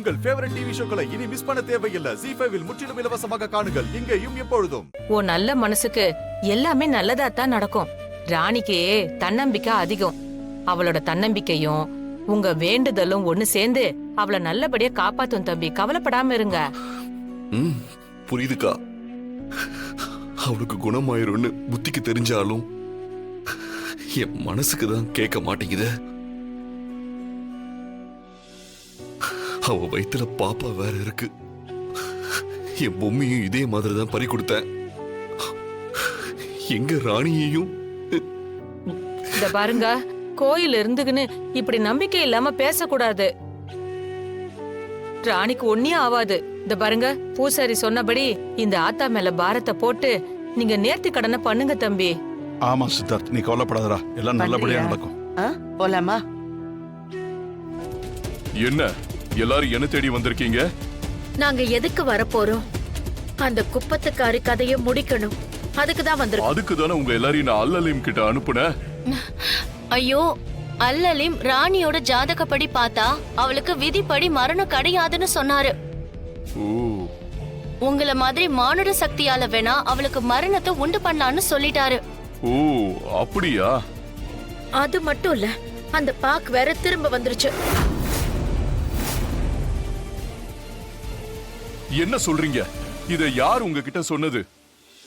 உங்கள் favourite TV ஷோக்களை இனி miss பண்ண தேவையில்லை. ZEE5 இல் முற்றிலும் இலவசமாக காணுங்கள். இங்கேயும் எப்பொழுதும். ஓ நல்ல மனசுக்கு எல்லாமே நல்லதா தான் நடக்கும். ராணிக்கு தன்னம்பிக்கை அதிகம். அவளோட தன்னம்பிக்கையும் உங்க வேண்டுதலும் ஒண்ணு சேர்ந்து அவளை நல்லபடியா காப்பாத்தும் தம்பி. கவலைப்படாம இருங்க. புரியுதுக்கா. அவளுக்கு குணமாயிரும்னு புத்திக்கு தெரிஞ்சாலும் என் மனசுக்கு தான் கேட்க மாட்டேங்குது. அவ வயித்துல பாப்பா வேற இருக்கு. என் பொம்மையும் இதே மாதிரி தான் பறி கொடுத்தேன். எங்க ராணியையும் இத பாருங்க, கோயில் இருந்துக்குன்னு இப்படி நம்பிக்கை இல்லாம பேசக்கூடாது. ராணிக்கு ஒன்னே ஆவாது. இந்த பாருங்க, பூசாரி சொன்னபடி இந்த ஆத்தா மேல பாரத்தை போட்டு நீங்க நேர்த்தி கடனை பண்ணுங்க தம்பி. ஆமா சித்தார்த், நீ கவலைப்படாதடா, எல்லாம் நல்லபடியா நடக்கும். போலாமா? என்ன எல்லாரும் என்ன தேடி வந்திருக்கீங்க? நாங்க எதுக்கு வரப்போறோம்? அந்த குப்பத்துக்காரி கதையை முடிக்கணும். அதுக்கு தான் வந்திருக்கோம். அதுக்கு தானே உங்க எல்லாரையும் நான் அல்லலீம் கிட்ட அனுப்புனேன். ஐயோ, அல்லலீம் ராணியோட ஜாதகப்படி பார்த்தா அவளுக்கு விதிப்படி மரணம் கிடையாதுன்னு சொன்னாரு. ஓ, உங்கள மாதிரி மானுட சக்தியால வேணா அவளுக்கு மரணத்தை உண்டு பண்ணலான்னு சொல்லிட்டாரு. ஓ அப்படியா? அது மட்டும் இல்ல, அந்த பாக் வேற திரும்ப வந்துருச்சு. என்ன சொல்றீங்க? இத யார் உங்ககிட்ட சொன்னது?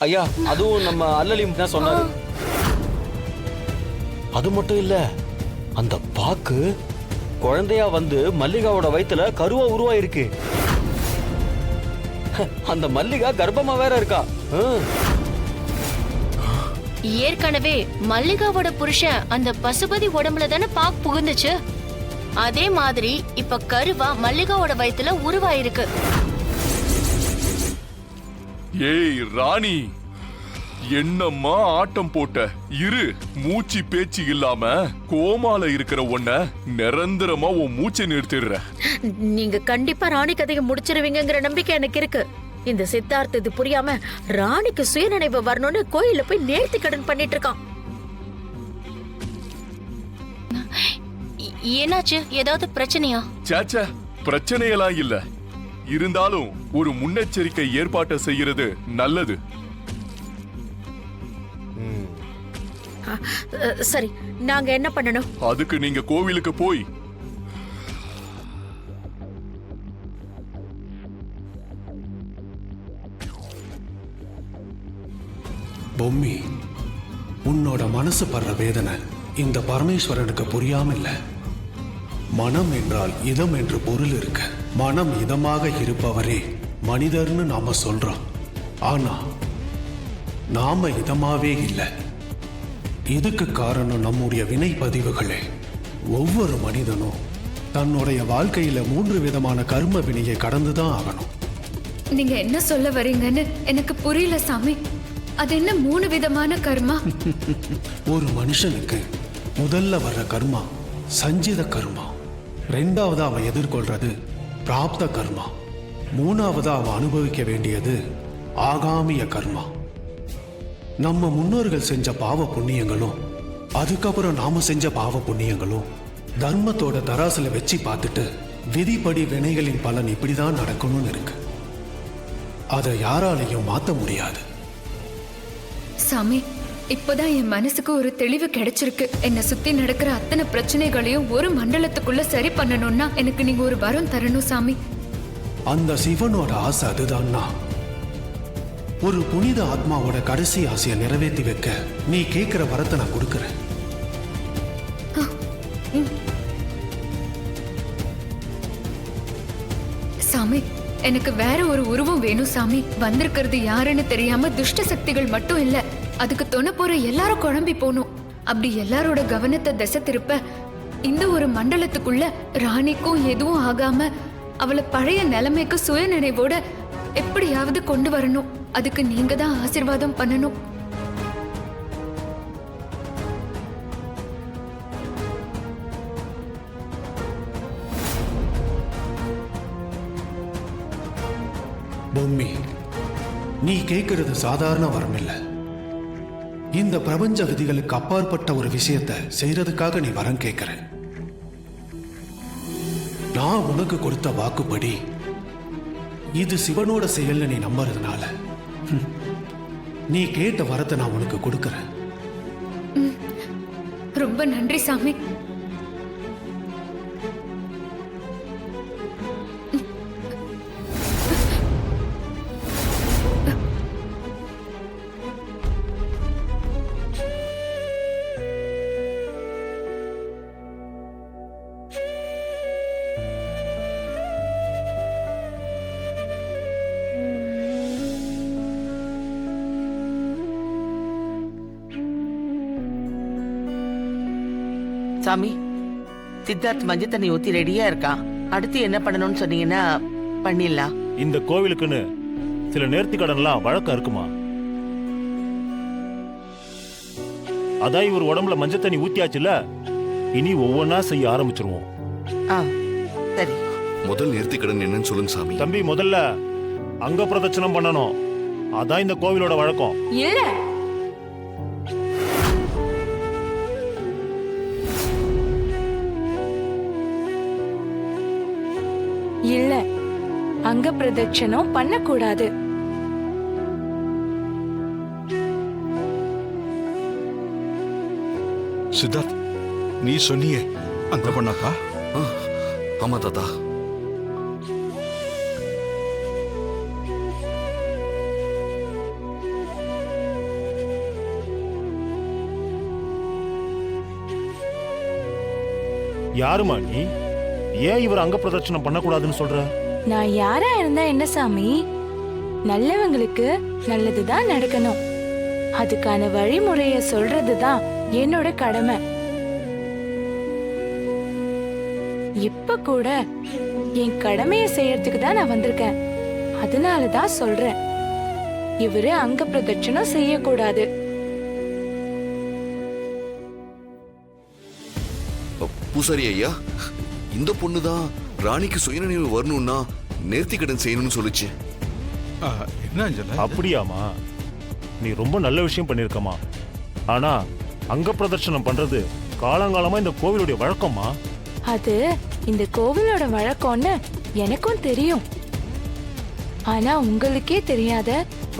ஐயா, அதுவும் நம்ம அல்லலீம் தான் சொன்னாரு. அது மட்டும் இல்ல, அந்த பாக்கு குழந்தையா வந்து மல்லிகாவோட வயித்துல கருவா உருவாயிருக்கு. அந்த மல்லிகா கர்ப்பமா வேற இருக்கா. ஏற்கனவே மல்லிகாவோட புருஷன் அந்த பசுபதி உடம்புல தானே பாக் புகுந்துச்சு. அதே மாதிரி இப்ப கருவா மல்லிகாவோட வயித்துல உருவாயிருக்கு. ஏய் ராணி, என்னம்மா ஆட்டம் போட்ட? இரு, மூச்சு பேச்சு இல்லாம கோமால இருக்கிற உன்ன நிரந்தரமா உன் மூச்சை நிறுத்திடுற. நீங்க கண்டிப்பா ராணி கதையை முடிச்சிருவீங்கங்கிற நம்பிக்கை எனக்கு இருக்கு. இந்த சித்தார்த் இது புரியாம ராணிக்கு சுயநினைவு வரணும்னு கோயில போய் நேர்த்தி கடன் பண்ணிட்டு இருக்கான். என்னாச்சு? ஏதாவது பிரச்சனையா? சேச்சே, பிரச்சனையெல்லாம் இல்ல. இருந்தாலும் ஒரு முன்னெச்சரிக்கை ஏற்பாட்டை செய்யறது நல்லது. சரி, நாங்க என்ன பண்ணணும்? அதுக்கு நீங்க கோவிலுக்கு போய் பொம்மி, உன்னோட மனசு படுற வேதனை இந்த பரமேஸ்வரனுக்கு புரியாம இல்ல. மனம் என்றால் இதம் என்று பொருள் இருக்கு. மனம் இதமாக இருப்பவரே மனிதர்னு நாம சொல்றோம். ஆனா நாம இதமாவே இல்லை. இதுக்கு காரணம் நம்முடைய வினை பதிவுகளே. ஒவ்வொரு மனிதனும் தன்னுடைய வாழ்க்கையில 3 விதமான கர்ம வினையை கடந்துதான் ஆகணும். நீங்க என்ன சொல்ல வரீங்கன்னு எனக்கு புரியல சாமி. அது என்ன 3 விதமான கர்மா? ஒரு மனுஷனுக்கு முதல்ல வர்ற கர்மா சஞ்சித கர்மா. 2வது அவன் எதிர்கொள்றது பிராப்த கர்மா. 3வது அவன் அனுபவிக்க வேண்டியது ஆகாமிய கர்மா. நம்ம முன்னோர்கள் செஞ்ச பாவ புண்ணியங்களும் அதுக்கப்புறம் நாம செஞ்ச பாவ புண்ணியங்களும் தர்மத்தோட தராசுல வச்சு பார்த்துட்டு விதிப்படி வினைகளின் பலன் இப்படிதான் நடக்கணும்னு இருக்கு. அதை யாராலையும் மாத்த முடியாது. சாமி, இப்பதான் என் மனசுக்கு ஒரு தெளிவு கிடைச்சிருக்கு. என்னை சுத்தி நடக்கிற அத்தனை பிரச்சனைகளையும் ஒரு மண்டலத்துக்குள்ள சரி பண்ணணும்னா எனக்கு நீங்க ஒரு வரம் தரணும் சாமி. அந்த சிவனோட ஆசை அதுதான்னா, ஒரு புனித ஆத்மாவோட கடைசி ஆசையை நிறைவேற்றி வைக்க நீ கேட்கிற வரத்தை நான் கொடுக்கிறேன். சாமி, எனக்கு வேற ஒரு உருவம் வேணும் சாமி. வந்திருக்கிறது யாருன்னு தெரியாம துஷ்ட சக்திகள் மட்டும் இல்ல, அதுக்கு துணை போற எல்லாரும் குழம்பி போகணும். அப்படி எல்லாரோட கவனத்தை திசை திருப்ப இந்த ஒரு மண்டலத்துக்குள்ள ராணிக்கும் எதுவும் ஆகாம அவளை பழைய நிலைமைக்கு சுய நினைவோட எப்படியாவது கொண்டு வரணும். அதுக்கு நீங்க தான் ஆசீர்வாதம் பண்ணணும். பொம்மி, நீ கேட்கிறது சாதாரண வரம் இல்ல. இந்த பிரபஞ்ச விதிகளுக்கு அப்பாற்பட்ட ஒரு விஷயத்தை செய்யறதுக்காக நீ வரம் கேட்கிற. நான் உனக்கு கொடுத்த வாக்குப்படி இது சிவனோட செயல்னு நீ நம்புறதுனால நீ கேட்ட வரத்தை நான் உனக்கு கொடுக்கறேன். ரொம்ப நன்றி சாமி. சாமி, சித்தார்த் மஞ்சள் தண்ணி ஊத்தி ரெடியா இருக்கான். அடுத்து என்ன பண்ணணும்னு சொன்னீங்கன்னா பண்ணிடலாம். இந்த கோவிலுக்குன்னு சில நேர்த்தி கடன்லாம் வழக்கம் இருக்குமா? அதான் இவர் உடம்புல மஞ்சள் தண்ணி ஊத்தியாச்சுல, இனி ஒவ்வொன்னா செய்ய ஆரம்பிச்சிருவோம். சரி. முதல் நேர்த்தி கடன் என்னன்னு சொல்லுங்க சாமி. தம்பி, முதல்ல அங்க பிரதட்சணம் பண்ணணும். அதான் இந்த கோவிலோட வழக்கம். இல்ல, இல்ல, அங்க பிரதட்சணம் பண்ணக்கூடாது. சித்தார்த், நீ சொன்னியே அந்த பொண்ணாக்கா? ஆமா தாத்தா. யாருமா நீ? ஏன் இவர் அங்க பிரதட்சணம் பண்ணக்கூடாதுன்னு சொல்ற? நான் யாரா இருந்தா என்ன சாமி, நல்லவங்களுக்கு நல்லதுதான் நடக்கணும். அதுக்கான வழிமுறைய சொல்றதுதான் என்னோட கடமை. இப்ப கூட என் கடமைய செய்யறதுக்கு தான் நான் வந்திருக்கேன். அதனாலதான் சொல்றேன், இவரு அங்க பிரதட்சணம் செய்யக்கூடாது. பூசாரி ஐயா, இந்த பொண்ணுதான் ராணிக்கு சுயநினைவு வரணும்னா நேர்த்தி கடன் செய்யணும்னு சொல்லுச்சு. என்ன அஞ்சல? அப்படியாமா? நீ ரொம்ப நல்ல விஷயம் பண்ணிருக்கமா. ஆனா அங்க பிரதர்ஷனம் பண்றது காலங்காலமா இந்த கோவிலுடைய வழக்கமா? அது இந்த கோவிலோட வழக்கம்னு எனக்கும் தெரியும். ஆனா உங்களுக்கே தெரியாத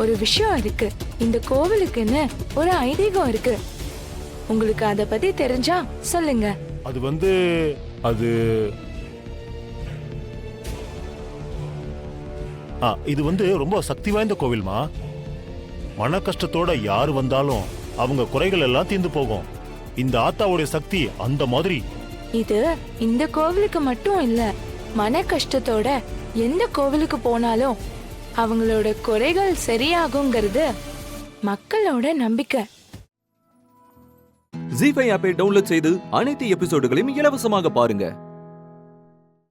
ஒரு விஷயம் இருக்கு. இந்த கோவிலுக்குன்னு ஒரு ஐதீகம் இருக்கு. உங்களுக்கு அத பத்தி தெரிஞ்சா சொல்லுங்க. அது இது ரொம்ப சக்தி வாய்ந்த கோவில்மா. மன கஷ்டத்தோட யாரு வந்தாலும் அவங்க குறைகள் எல்லாம் தீர்ந்து போகும். இந்த ஆத்தாவுடைய சக்தி அந்த மாதிரி. இது இந்த கோவிலுக்கு மட்டும் இல்ல, மன கஷ்டத்தோட எந்த கோவிலுக்கு போனாலும் அவங்களோட குறைகள் சரியாகுங்கிறது மக்களோட நம்பிக்கை. ஜீ5 ஆப்பை டவுன்லோட் செய்து அனைத்து எபிசோடுகளையும் இலவசமாக பாருங்க.